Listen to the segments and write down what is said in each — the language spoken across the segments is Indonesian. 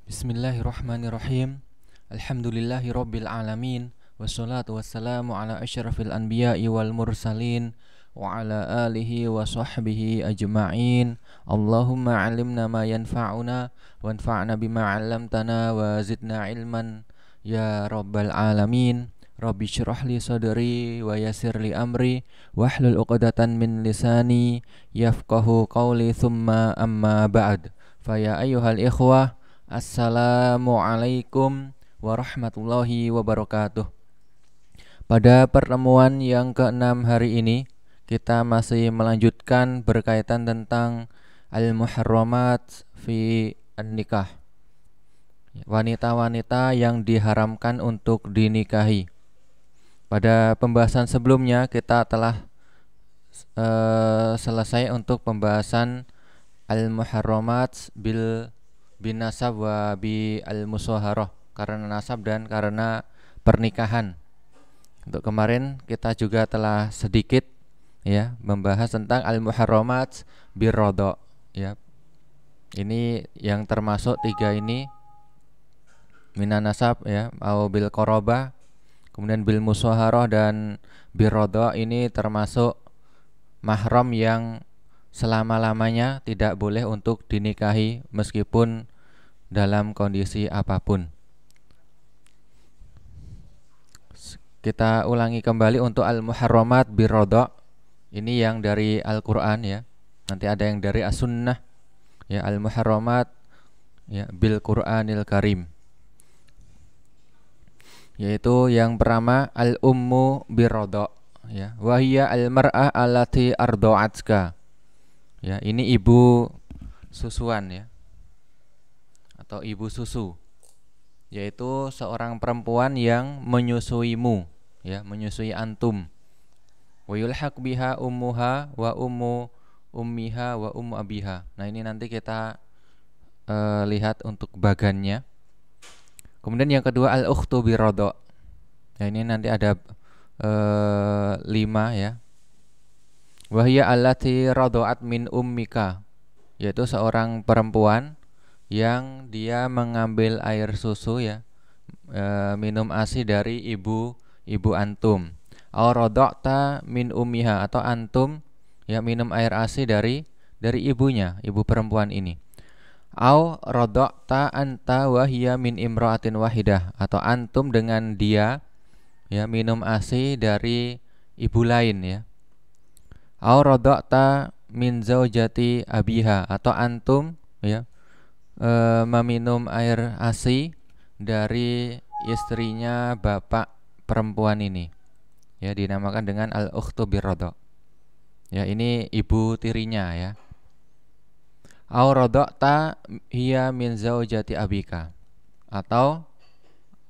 Bismillahirrahmanirrahim. Alhamdulillahi rabbil alamin. Wassalatu wassalamu ala asyrafil anbiya'i wal mursalin wa ala alihi wa sahbihi ajma'in. Allahumma alimna ma yanfa'una wanfa'na bima 'allamtana wa zidna ilman ya rabbal alamin. Rabbi syrah li sadri wa yassir li amri wahlul 'uqdatan min lisani yafqahu qawli thumma amma ba'd. Faya ayyuhal ikhwah, Assalamualaikum warahmatullahi wabarakatuh. Pada pertemuan yang ke-6 hari ini, kita masih melanjutkan berkaitan tentang al-muharramat fi an-nikah, wanita-wanita yang diharamkan untuk dinikahi. Pada pembahasan sebelumnya kita telah selesai untuk pembahasan al-muharramat bin nasab wa bi al-musaharah, karena nasab dan karena pernikahan. Untuk kemarin kita juga telah sedikit membahas tentang al-muharramat bir radha ya. Ini yang termasuk tiga ini, minan nasab au bil qarabah, kemudian bil musaharah dan bir radha, ini termasuk mahram yang selama-lamanya tidak boleh untuk dinikahi meskipun dalam kondisi apapun. Kita ulangi kembali untuk al-muharramat bir radha. Ini yang dari Al-Qur'an ya. Nanti ada yang dari As-Sunnah ya, al-muharramat bil Qur'anil Karim. Yaitu yang pertama al-ummu bir radha ya. Wa hiya al-mar'ah allati arda'atka. Ya, ini ibu susuan ya, atau ibu susu, yaitu seorang perempuan yang menyusuimu ya, menyusui antum. Wa yulhaq biha ummuha wa ummu ummiha wa ummu abiha. Nah, ini nanti kita lihat untuk bagannya. Kemudian yang kedua al-ukhtu bir radha. Ya, ini nanti ada 5 ya. Wa hiya allati radha'at min ummika, yaitu seorang perempuan yang dia mengambil air susu ya, minum ASI dari ibu antum. Aw radha'ta min ummiha, atau antum ya minum air ASI dari ibunya, ibu perempuan ini. Aw radha'ta anta wa hiya min imra'atin wahidah, atau antum dengan dia ya minum ASI dari ibu lain ya. Aw radha'ta min zaujati abiha, atau antum ya meminum air ASI dari istrinya bapak perempuan ini ya, dinamakan dengan al-ukhtu bir radha ya, ini ibu tirinya ya. Aw radha'ta hiya min zaujati abika, atau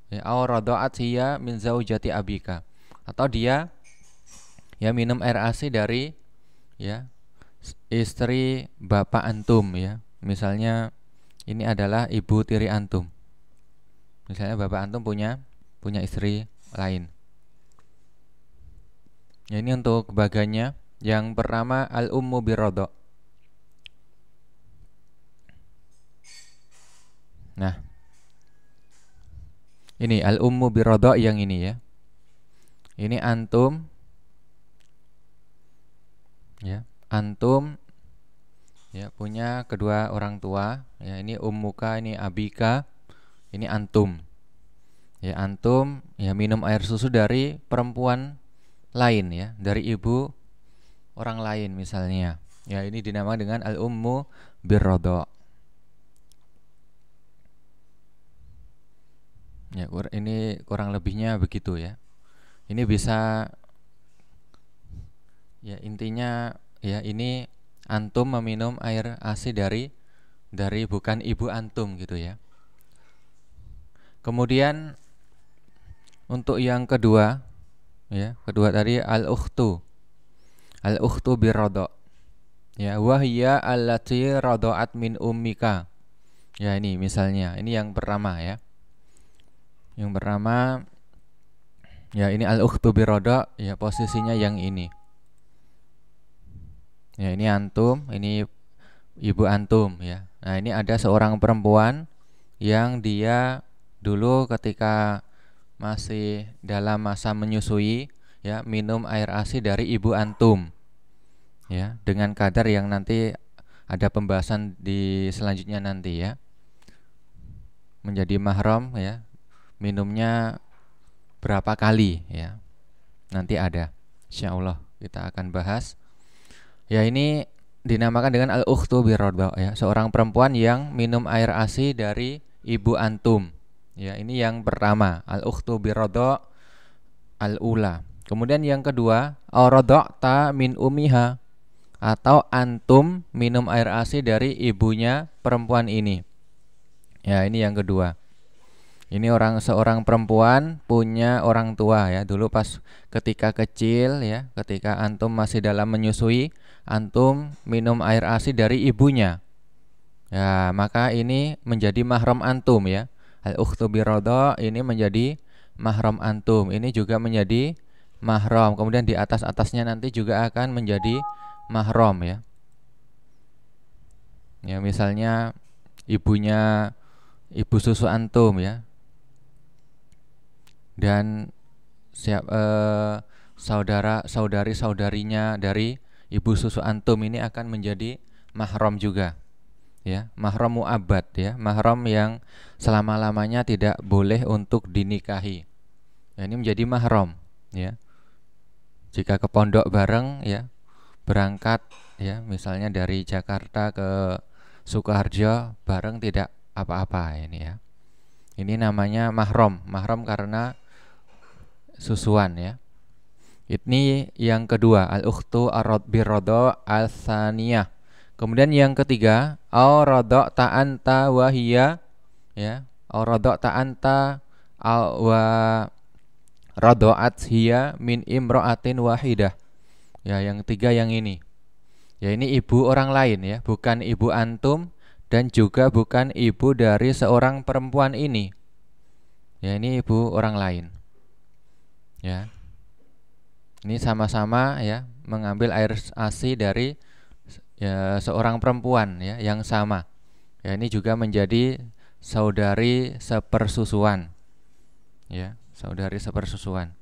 aw radha'at hiya min zaujati abika, atau dia ya minum air ASI dari ya istri bapak antum ya. Misalnya ini adalah ibu tiri antum, misalnya bapak antum punya istri lain ya. Ini untuk bagannya. Yang pertama al-ummu bir radha. Nah, ini al-ummu bir radha yang ini ya. Ini antum ya, antum ya punya kedua orang tua ya. Ini ummuka, ini abika, ini antum ya. Antum ya minum air susu dari perempuan lain ya, dari ibu orang lain misalnya ya. Ini dinamakan dengan al-ummu bir radha ya. Ini kurang lebihnya begitu ya. Ini bisa ya, intinya ya, ini antum meminum air ASI dari bukan ibu antum gitu ya. Kemudian untuk yang kedua ya, kedua tadi al-ukhtu bir radha ya. Wa hiya allati radha'at min ummika ya. Ini misalnya, ini yang pertama ya. Yang pertama ya, ini al-ukhtu bir radha ya, posisinya yang ini ya. Ini antum, ini ibu antum ya. Nah, ini ada seorang perempuan yang dia dulu ketika masih dalam masa menyusui ya minum air ASI dari ibu antum ya dengan kadar yang nanti ada pembahasan di selanjutnya nanti ya. Menjadi mahram ya minumnya berapa kali ya. Nanti ada insyaallah kita akan bahas. Ya ini dinamakan dengan al-ukhtu birrodha ya, seorang perempuan yang minum air ASI dari ibu antum. Ya, ini yang pertama, al-ukhtu birrodha al-ula. Kemudian yang kedua, aradha'ta min umiha, atau antum minum air ASI dari ibunya perempuan ini. Ya, ini yang kedua. Ini seorang perempuan punya orang tua ya. Dulu pas ketika kecil ya, ketika antum masih dalam menyusui, antum minum air ASI dari ibunya. Ya, maka ini menjadi mahram antum ya. Al-ukhtu birrodha ini menjadi mahram antum. Ini juga menjadi mahram. Kemudian di atas-atasnya nanti juga akan menjadi mahram ya. Ya, misalnya ibu susu antum ya. Dan saudari-saudarinya dari ibu susu antum ini akan menjadi mahram juga ya, mahram mu'abbad ya, mahram yang selama-lamanya tidak boleh untuk dinikahi ya, ini menjadi mahram ya. Jika ke pondok bareng ya, berangkat ya misalnya dari Jakarta ke Sukoharjo bareng tidak apa-apa ini ya. Ini namanya mahram, mahram karena susuan ya. Ini yang kedua, al-ukhtu birrodha al-tsaniyah. Kemudian yang ketiga, aradha'ta anta wa hiya ya, aradha'ta anta wa radha'at hiya min imra'atin wahidah. Ya, yang ketiga yang ini. Ya, ini ibu orang lain ya, bukan ibu antum dan juga bukan ibu dari seorang perempuan ini. Ya, ini ibu orang lain. Ya. Ini sama-sama ya mengambil air ASI dari ya seorang perempuan ya yang sama. Ya, ini juga menjadi saudari sepersusuan. Ya, saudari sepersusuan.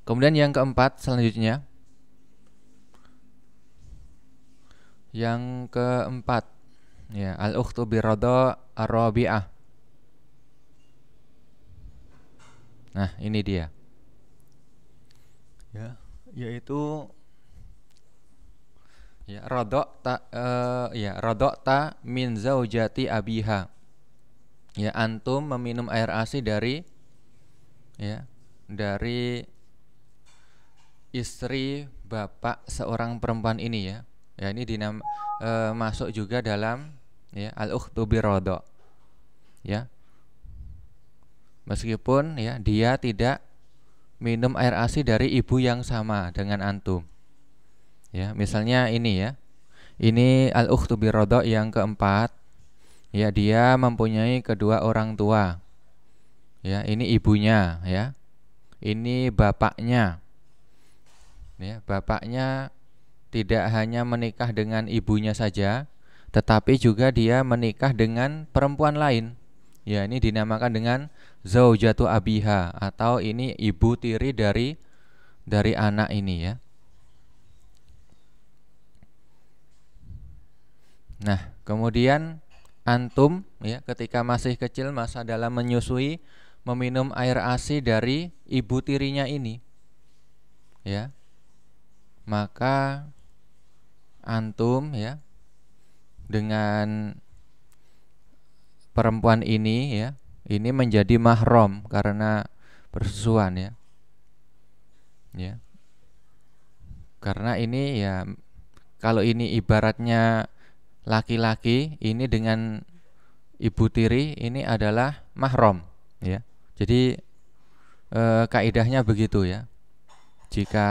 Kemudian yang keempat selanjutnya. Yang keempat ya, al-ukhtu birrodha ar-rabi'ah. Nah, ini dia. Ya, yaitu ya radha'ta min zaujati abiha. Ya, antum meminum air ASI dari istri bapak seorang perempuan ini ya. Ya, ini masuk juga dalam ya al-ukhtu birrodha. Ya. Meskipun ya dia tidak minum air ASI dari ibu yang sama dengan antum. Ya, misalnya ini ya. Ini al-ukhtu birrodha yang keempat. Ya, dia mempunyai kedua orang tua. Ya, ini ibunya ya. Ini bapaknya. Ya, bapaknya tidak hanya menikah dengan ibunya saja, tetapi juga dia menikah dengan perempuan lain. Ya, ini dinamakan dengan zaujatu abiha, atau ini ibu tiri dari anak ini ya. Nah, kemudian antum ya ketika masih kecil masa dalam menyusui meminum air ASI dari ibu tirinya ini. Ya. Maka antum ya dengan perempuan ini ya, ini menjadi mahram karena persusuan ya. Ya. Karena ini ya kalau ini ibaratnya laki-laki, ini dengan ibu tiri ini adalah mahram ya. Jadi kaidahnya begitu ya. Jika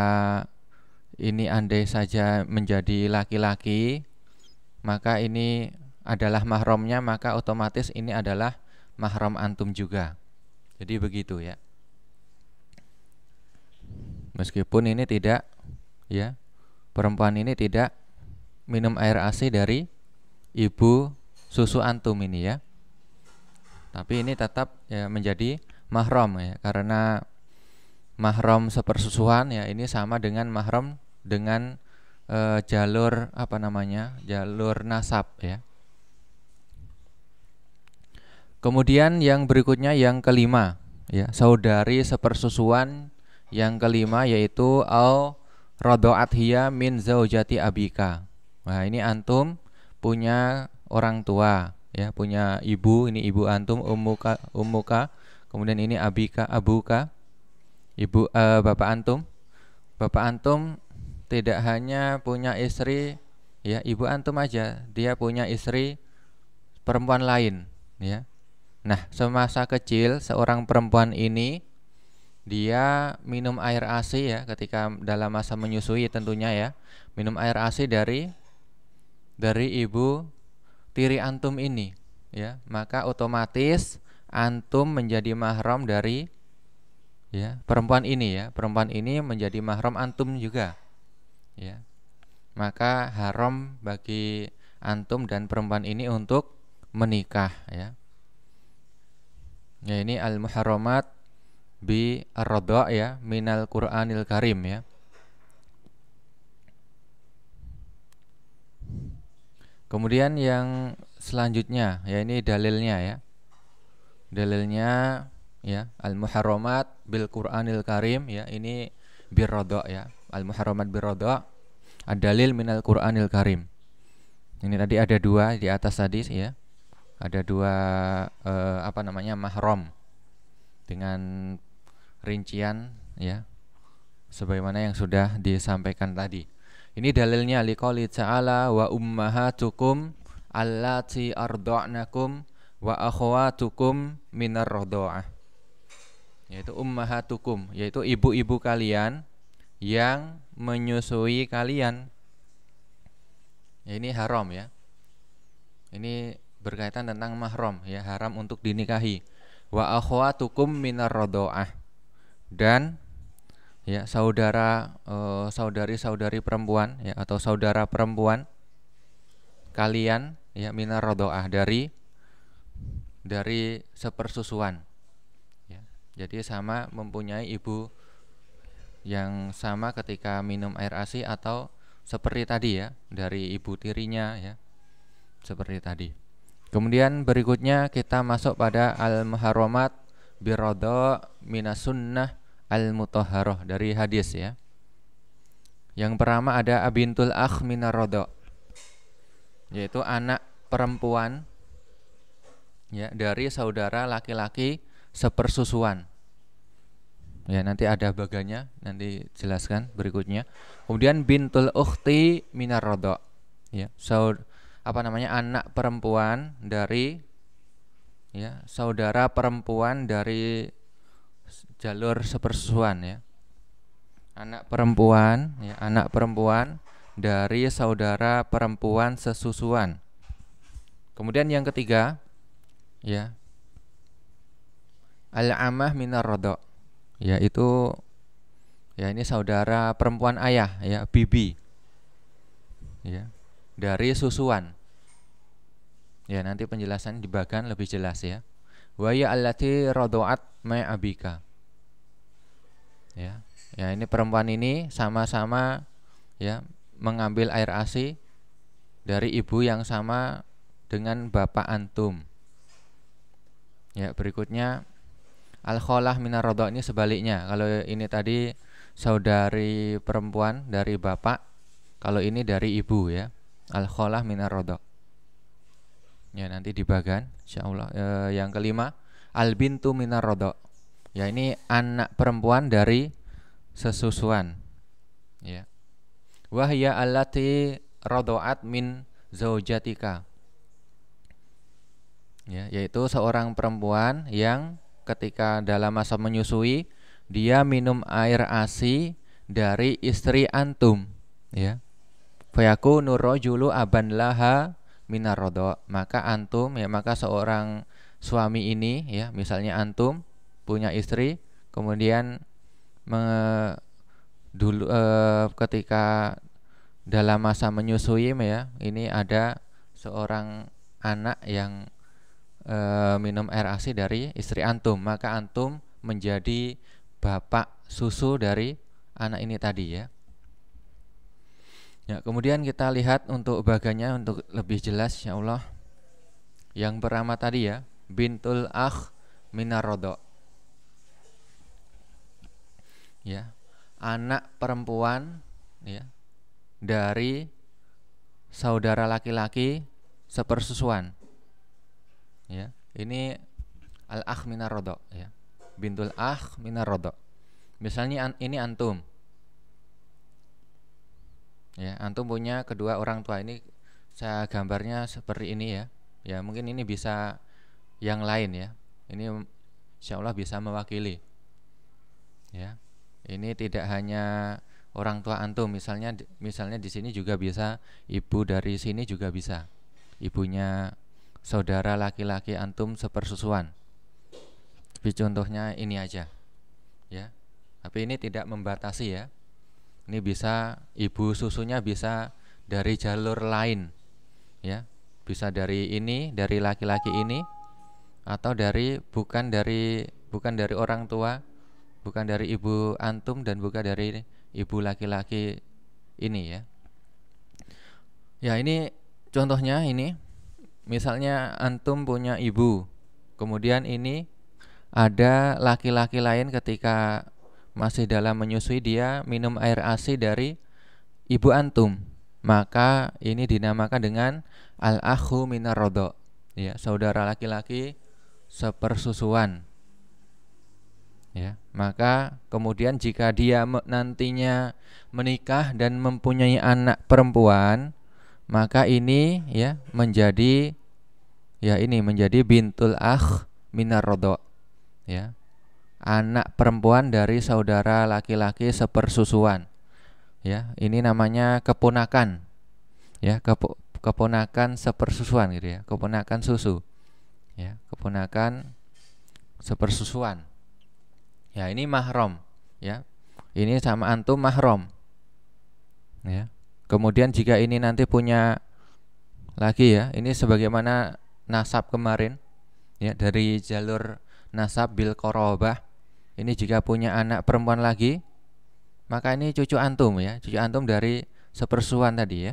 ini andai saja menjadi laki-laki, maka ini adalah mahramnya, maka otomatis ini adalah mahram antum juga. Jadi begitu ya. Meskipun ini tidak ya, perempuan ini tidak minum air ASI dari ibu susu antum ini ya. Tapi ini tetap ya menjadi mahram ya, karena mahram sepersusuan ya ini sama dengan mahram dengan jalur apa namanya? Jalur nasab ya. Kemudian yang berikutnya yang kelima ya, saudari sepersusuan yang kelima yaitu au radha'at hiya min zaujati abika. Nah, ini antum punya orang tua ya, punya ibu, ini ibu antum ummuka, kemudian ini abika abuka, ibu bapak antum. Bapak antum tidak hanya punya istri ya, ibu antum aja, dia punya istri perempuan lain ya. Nah, semasa kecil seorang perempuan ini dia minum air ASI ya, ketika dalam masa menyusui tentunya ya, minum air ASI dari ibu tiri antum ini ya, maka otomatis antum menjadi mahram dari ya perempuan ini ya, perempuan ini menjadi mahram antum juga ya. Maka haram bagi antum dan perempuan ini untuk menikah ya. Ya, ini al-muharramat bi ar-radha' ya minal Qur'anil Karim ya. Kemudian yang selanjutnya ya, ini dalilnya ya. Dalilnya ya al-muharramat bil Qur'anil Karim ya, ini bir radha' ya. Al-muharramat bir radha' ad-dalil minal Qur'anil Karim. Ini tadi ada dua di atas tadi ya. Ada dua apa namanya mahram dengan rincian ya sebagaimana yang sudah disampaikan tadi. Ini dalilnya liqouli ta'ala wa ummahatukum allati arda'nakum wa akhwatukum minar radha'ah. Yaitu ummahatukum, yaitu ibu-ibu kalian yang menyusui kalian. Ya, ini haram ya. Ini berkaitan tentang mahram ya, haram untuk dinikahi. Wa akhwatukum minar radha'ah, dan ya saudara saudari-saudari perempuan ya, atau saudara perempuan kalian ya minar radha'ah, dari sepersusuan ya. Jadi sama mempunyai ibu yang sama ketika minum air ASI, atau seperti tadi ya dari ibu tirinya ya, seperti tadi. Kemudian berikutnya kita masuk pada al-muharramat biradha minas sunnah al-mutahharah, dari hadis ya. Yang pertama ada abintul akh minar radha', yaitu anak perempuan ya dari saudara laki-laki sepersusuan. Ya, nanti ada bagannya, nanti jelaskan berikutnya. Kemudian bintul ukhti minar radha' ya, anak perempuan dari ya saudara perempuan dari jalur sepersusuan ya. Anak perempuan dari saudara perempuan sesusuan. Kemudian yang ketiga ya al-amah minar radha', yaitu ya ini saudara perempuan ayah ya, bibi ya, dari susuan. Ya, nanti penjelasan di bagan lebih jelas ya. Wa ya allati radha'at ma abika. Ya. Ya, ini perempuan ini sama-sama ya mengambil air ASI dari ibu yang sama dengan bapak antum. Ya, berikutnya al-kholah minar radha', ini sebaliknya. Kalau ini tadi saudari perempuan dari bapak, kalau ini dari ibu ya. Al-kholah minar radha'. Ya, nanti dibagan insyaallah. Yang kelima al-bintu minar radha'. Ya, ini anak perempuan dari sesusuan. Ya. Wahya allati radha'at min zaujatika. Ya, yaitu seorang perempuan yang ketika dalam masa menyusui dia minum air ASI dari istri antum ya. Fayakunu rajulu aban laha minar radha', maka antum ya, maka seorang suami ini ya, misalnya antum punya istri, kemudian ketika dalam masa menyusui ya, ini ada seorang anak yang minum air ASI dari istri antum, maka antum menjadi bapak susu dari anak ini tadi ya. Ya, kemudian kita lihat untuk bagannya untuk lebih jelas insyaallah. Yang pertama tadi ya, bintul akh minar rodok. Ya, anak perempuan ya dari saudara laki-laki sepersusuan. Ya, ini al akh minar rodok ya. Bintul akh minar rodok. Misalnya ini antum. Ya, antum punya kedua orang tua. Ini saya gambarnya seperti ini ya. Ya, mungkin ini bisa yang lain ya. Ini insyaallah bisa mewakili. Ya. Ini tidak hanya orang tua antum, misalnya di sini juga bisa ibu dari sini juga bisa. Ibunya saudara laki-laki antum sepersusuan. Tapi contohnya ini aja. Ya. Tapi ini tidak membatasi ya. Ini bisa ibu susunya bisa dari jalur lain ya, bisa dari ini, dari laki-laki ini, atau bukan dari orang tua, bukan dari ibu antum dan bukan dari ibu laki-laki ini ya. Ya, ini contohnya ini. Misalnya antum punya ibu, kemudian ini ada laki-laki lain ketika masih dalam menyusui dia minum air ASI dari ibu antum, maka ini dinamakan dengan al-akhu minar rodok ya, saudara laki-laki sepersusuan ya. Maka kemudian jika dia nantinya menikah dan mempunyai anak perempuan, maka ini ya menjadi bintul akh minar rodok ya, anak perempuan dari saudara laki-laki sepersusuan ya. Ini namanya keponakan ya, keponakan sepersusuan gitu ya, keponakan susu ya, keponakan sepersusuan ya. Ini mahram ya, ini sama antum mahram ya. Kemudian jika ini nanti punya lagi ya, ini sebagaimana nasab kemarin ya, dari jalur nasab bil qorobah. Ini jika punya anak perempuan lagi, maka ini cucu antum ya, cucu antum dari sepersusuan tadi ya.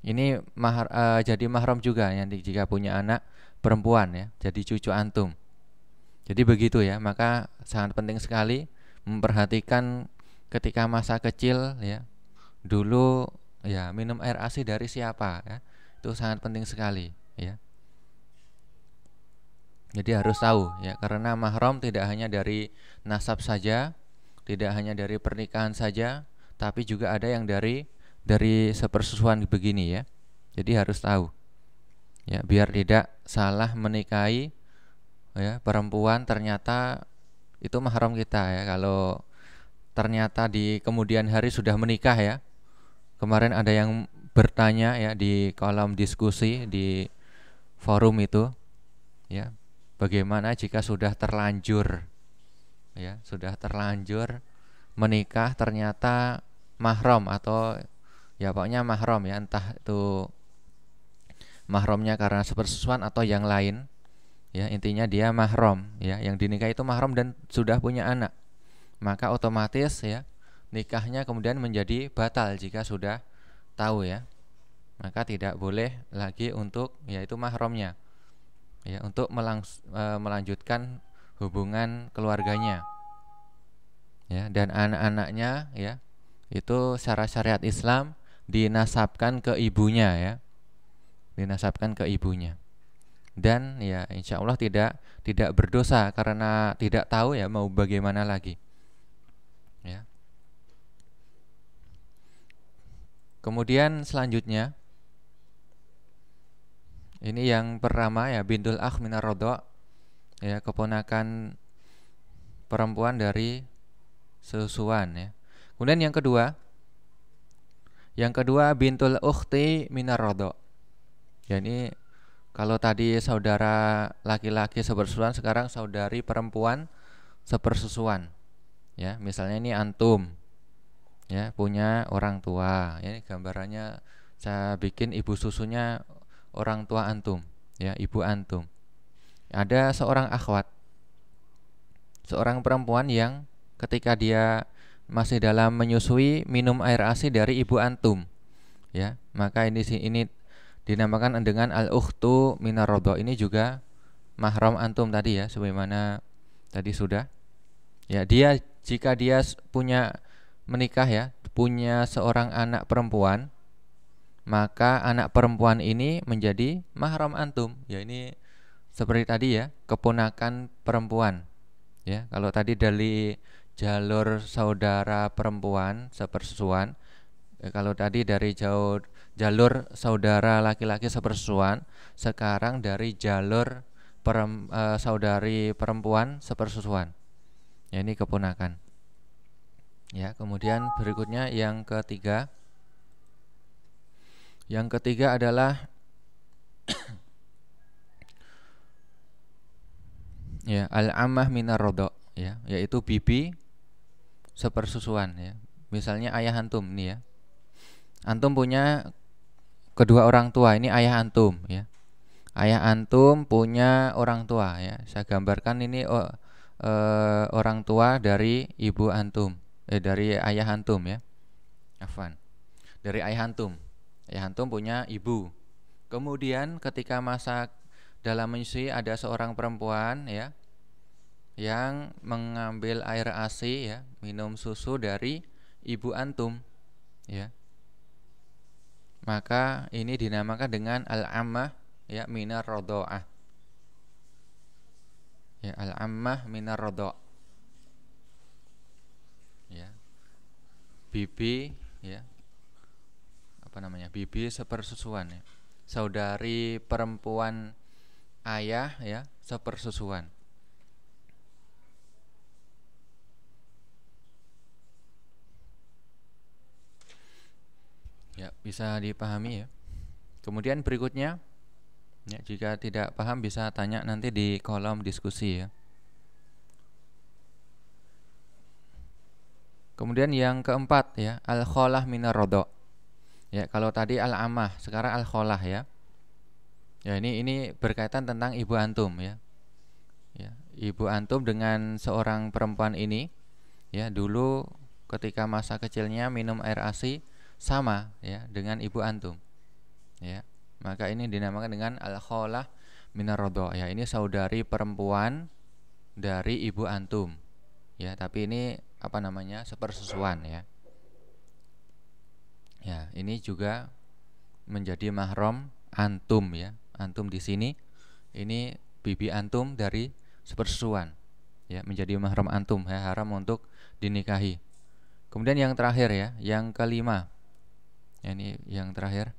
Ini jadi mahram juga nanti jika punya anak perempuan ya, jadi cucu antum. Jadi begitu ya, maka sangat penting sekali memperhatikan ketika masa kecil ya, dulu ya minum air ASI dari siapa ya, itu sangat penting sekali ya. Jadi harus tahu ya, karena mahram tidak hanya dari nasab saja, tidak hanya dari pernikahan saja, tapi juga ada yang dari sepersusuan begini ya. Jadi harus tahu ya, biar tidak salah menikahi ya perempuan ternyata itu mahram kita ya. Kalau ternyata di kemudian hari sudah menikah ya. Kemarin ada yang bertanya ya di kolom diskusi di forum itu ya, bagaimana jika sudah terlanjur ya, sudah terlanjur menikah ternyata mahram atau ya pokoknya mahram ya, entah itu mahramnya karena sepersusuan atau yang lain ya, intinya dia mahram ya, yang dinikahi itu mahram dan sudah punya anak, maka otomatis ya nikahnya kemudian menjadi batal jika sudah tahu ya. Maka tidak boleh lagi untuk yaitu mahramnya ya, untuk melanjutkan hubungan keluarganya ya, dan anak-anaknya ya itu secara syariat Islam dinasabkan ke ibunya ya, dinasabkan ke ibunya. Dan ya insya Allah tidak berdosa karena tidak tahu ya mau bagaimana lagi ya. Kemudian selanjutnya ini yang pertama ya, bintul akh minar rodok ya, keponakan perempuan dari sesusuan ya. Kemudian yang kedua bintul ukhti minar rodok ya. Ini kalau tadi saudara laki-laki sepersusuan, sekarang saudari perempuan sepersusuan ya. Misalnya ini antum ya punya orang tua ya, ini gambarannya saya bikin ibu susunya orang tua antum ya, ibu antum. Ada seorang akhwat, seorang perempuan yang ketika dia masih dalam menyusui minum air ASI dari ibu antum, ya, maka ini dinamakan dengan al-ukhtu minar rodho. Ini juga mahram antum tadi ya, sebagaimana tadi sudah. Ya, jika dia punya menikah ya, punya seorang anak perempuan, maka anak perempuan ini menjadi mahram antum. Ya, ini seperti tadi ya, keponakan perempuan. Ya, kalau tadi dari jalur saudara perempuan sepersusuan, kalau tadi dari jalur saudara laki-laki sepersusuan, sekarang dari jalur saudari perempuan sepersusuan. Ya, ini keponakan. Ya, kemudian berikutnya yang ketiga. Yang ketiga adalah ya al-ammah minar rodho, ya, yaitu bibi sepersusuan ya. Misalnya ayah antum nih ya. Antum punya kedua orang tua, ini ayah antum ya. Ayah antum punya orang tua ya. Saya gambarkan ini orang tua dari ibu antum, dari ayah antum ya. Afwan. Dari ayah antum. Ayah antum punya ibu. Kemudian ketika masa dalam menyusui ada seorang perempuan ya yang mengambil air ASI ya, minum susu dari ibu antum ya. Maka ini dinamakan dengan al-ammah ya minar rodho'ah. Ya, al-ammah minar rodho'. Ya. Bibi ya. Apa namanya? Bibi sepersusuan ya. Saudari perempuan ayah ya, sepersusuan. Ya, bisa dipahami ya. Kemudian berikutnya ya, jika tidak paham bisa tanya nanti di kolom diskusi ya. Kemudian yang keempat ya, al-kholah minar rodho. Ya, kalau tadi al-amah, sekarang al-kholah ya. Ya, ini berkaitan tentang ibu antum ya. Ya, ibu antum dengan seorang perempuan ini ya, dulu ketika masa kecilnya minum air ASI sama ya dengan ibu antum. Ya. Maka ini dinamakan dengan al-kholah minar rodho ya. Ini saudari perempuan dari ibu antum. Ya, tapi ini apa namanya? Sepersusuan ya. Ya, ini juga menjadi mahram antum ya. Antum di sini ini bibi antum dari sepersusuan. Ya, menjadi mahram antum ya, haram untuk dinikahi. Kemudian yang terakhir ya, yang kelima. Ya, ini yang terakhir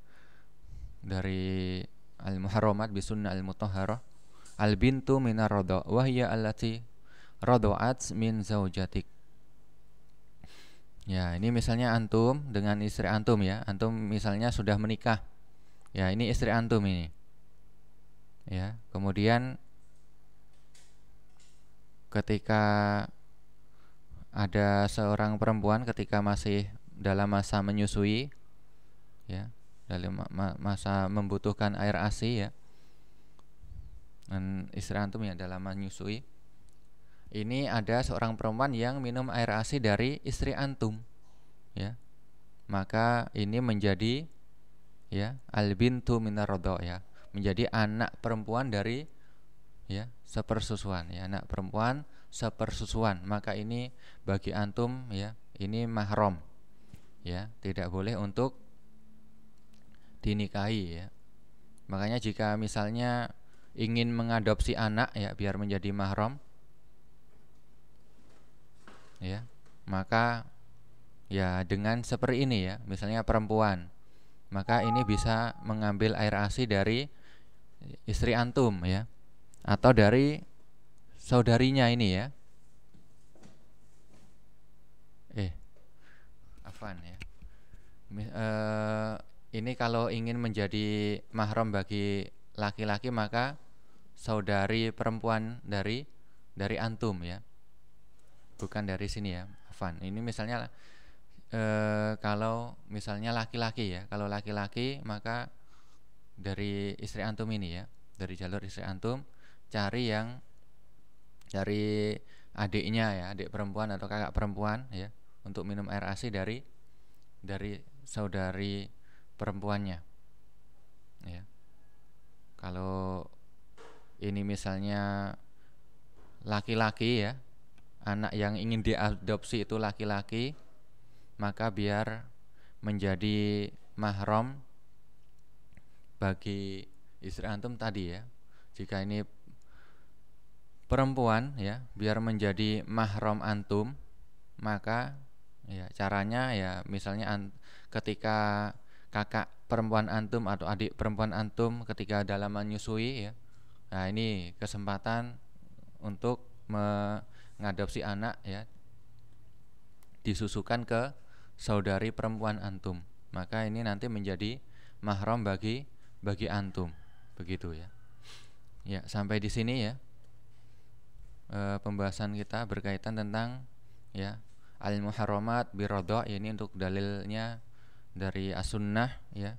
dari al-muharramat bisunnah al-mutahharah. Al-bintu minar rodho wa hiya allati rodho'at min zaujatik. Ya, ini misalnya antum dengan istri antum ya. Antum misalnya sudah menikah. Ya, ini istri antum ini. Ya, kemudian ketika ada seorang perempuan ketika masih dalam masa menyusui ya, dalam masa membutuhkan air ASI ya. Dan istri antum ya dalam menyusui. Ini ada seorang perempuan yang minum air ASI dari istri antum ya. Maka ini menjadi ya al-bintu minar rodho ya, menjadi anak perempuan dari ya sepersusuan ya, anak perempuan sepersusuan. Maka ini bagi antum ya, ini mahram ya, tidak boleh untuk dinikahi ya. Makanya jika misalnya ingin mengadopsi anak ya biar menjadi mahram ya, maka ya dengan seperti ini ya, misalnya perempuan, maka ini bisa mengambil air ASI dari istri antum ya, atau dari saudarinya ini ya. Afan ya. Ini kalau ingin menjadi mahram bagi laki-laki maka saudari perempuan dari antum ya, bukan dari sini ya. Afan. Ini misalnya kalau misalnya laki-laki ya, kalau laki-laki maka dari istri antum ini ya, dari jalur istri antum. cari adiknya ya, adik perempuan atau kakak perempuan ya, untuk minum air ASI dari saudari perempuannya ya. Kalau ini misalnya laki-laki ya, anak yang ingin diadopsi itu laki-laki, maka biar menjadi mahram bagi istri antum tadi ya. Jika ini perempuan ya, biar menjadi mahram antum, maka ya caranya ya misalnya ketika kakak perempuan antum atau adik perempuan antum ketika dalam menyusui ya, nah ini kesempatan untuk mengadopsi anak ya, disusukan ke saudari perempuan antum, maka ini nanti menjadi mahram bagi antum, begitu ya. Ya, sampai di sini ya pembahasan kita berkaitan tentang ya al-muharramat birodha. Ini untuk dalilnya dari as-sunnah ya.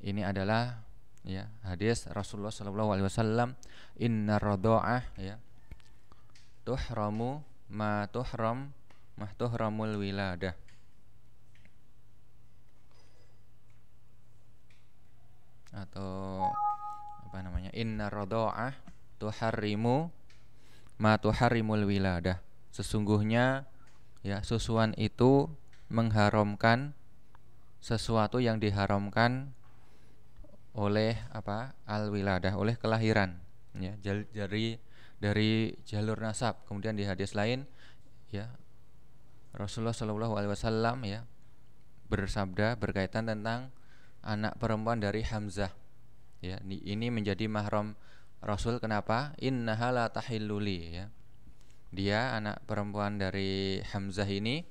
Ini adalah ya hadis Rasulullah SAW, inna radha'ah ya tuhramu ma tuhramul wiladah. Atau apa namanya, inna radha'ah tuharrimu ma tuharrimul wiladah. Sesungguhnya ya susuan itu mengharamkan sesuatu yang diharamkan oleh al-wiladah, oleh kelahiran ya, dari jalur nasab. Kemudian di hadis lain ya Rasulullah SAW ya bersabda berkaitan tentang anak perempuan dari Hamzah ya, ini menjadi mahram Rasul. Kenapa? Innaha la tahilluli ya, dia anak perempuan dari Hamzah ini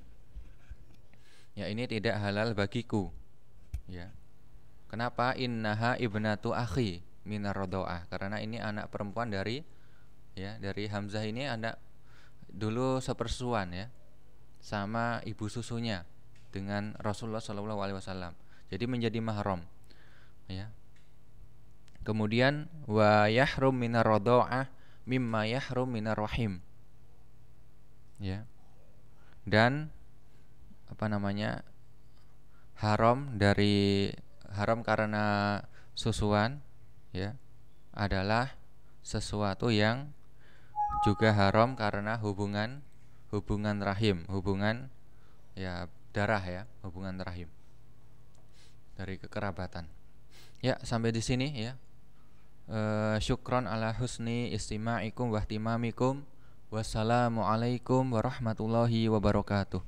ya, ini tidak halal bagiku ya. Kenapa? Innaha ibnatu akhi minar radha'ah, karena ini anak perempuan dari Hamzah ini, anak dulu sepersuan ya sama ibu susunya dengan Rasulullah SAW. Jadi menjadi mahram ya. Kemudian wa yahrum minar radha'ah mimma yahrum minar rahim ya. Dan haram karena susuan ya adalah sesuatu yang juga haram karena hubungan rahim, hubungan ya darah ya, hubungan rahim dari kekerabatan. Ya, sampai di sini ya. Syukron ala husni istima'ikum wa ihtimamikum. Wassalamualaikum warahmatullahi wabarakatuh.